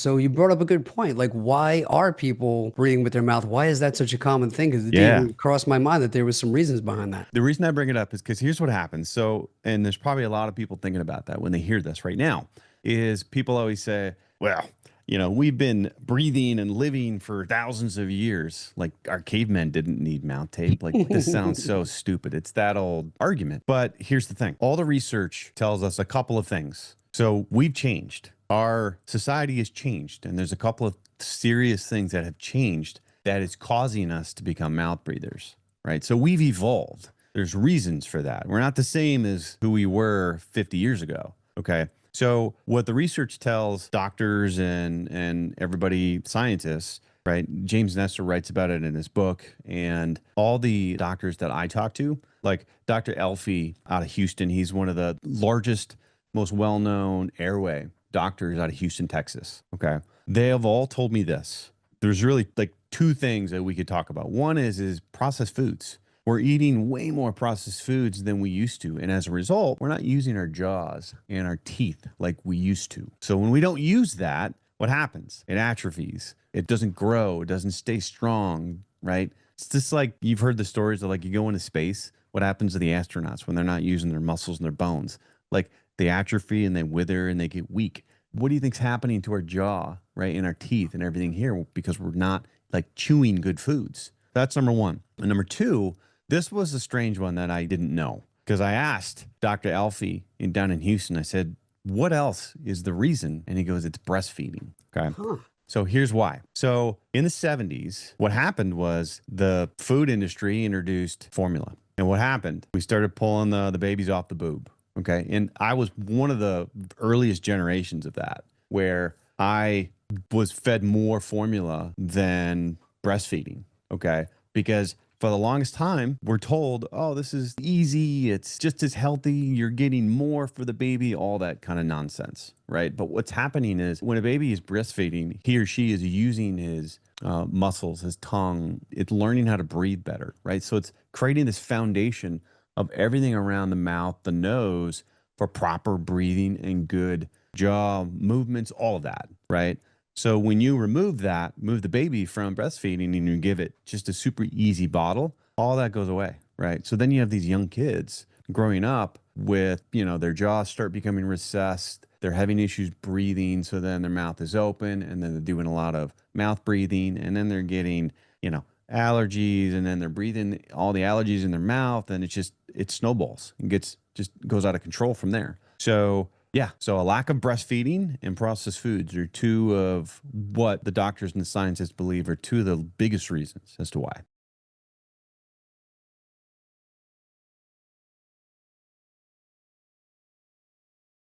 So you brought up a good point. Like, why are people breathing with their mouth? Why is that such a common thing? Because it didn't Yeah. even cross my mind that there was some reasons behind that. The reason I bring it up is because here's what happens. So, and there's probably a lot of people thinking about that when they hear this right now, is people always say, well, we've been breathing and living for thousands of years. Like our cavemen didn't need mouth tape. Like this sounds so stupid. It's that old argument. But here's the thing. All the research tells us a couple of things. So we've changed. Our society has changed. And there's a couple of serious things that have changed that is causing us to become mouth breathers, right? So we've evolved. There's reasons for that. We're not the same as who we were 50 years ago. Okay. So what the research tells doctors and everybody, scientists, right? James Nestor writes about it in his book, and all the doctors that I talk to, like Dr. Elfie out of Houston, he's one of the largest, most well-known airway doctors out of Houston, Texas. Okay. They have all told me this. There's really like two things that we could talk about. One is processed foods. We're eating way more processed foods than we used to. And as a result, we're not using our jaws and our teeth like we used to. So when we don't use that, what happens? It atrophies. It doesn't grow. It doesn't stay strong, right? It's just like you've heard the stories of like you go into space. What happens to the astronauts when they're not using their muscles and their bones? Like they atrophy and they wither and they get weak. What do you think's happening to our jaw, right? And our teeth and everything here because we're not like chewing good foods. That's number one. And number two, this was a strange one that I didn't know because I asked Dr. Alfie down in Houston, I said, what else is the reason? And he goes, it's breastfeeding. Okay. Huh. So here's why. So in the 70s, what happened was the food industry introduced formula. And what happened? We started pulling the babies off the boob. Okay. And I was one of the earliest generations of that, where I was fed more formula than breastfeeding. Okay. Because for the longest time, we're told, oh, this is easy. It's just as healthy. You're getting more for the baby, all that kind of nonsense, right? But what's happening is when a baby is breastfeeding, he or she is using his muscles, his tongue. It's learning how to breathe better, right? So it's creating this foundation of everything around the mouth, the nose for proper breathing and good jaw movements, all of that, right? So when you remove that, move the baby from breastfeeding and you give it just a super easy bottle, all that goes away, right? So then you have these young kids growing up with, their jaws start becoming recessed. They're having issues breathing. So then their mouth is open and then they're doing a lot of mouth breathing and then they're getting, allergies and then they're breathing all the allergies in their mouth and it snowballs and just goes out of control from there. So yeah. So a lack of breastfeeding and processed foods are two of what the doctors and the scientists believe are two of the biggest reasons as to why.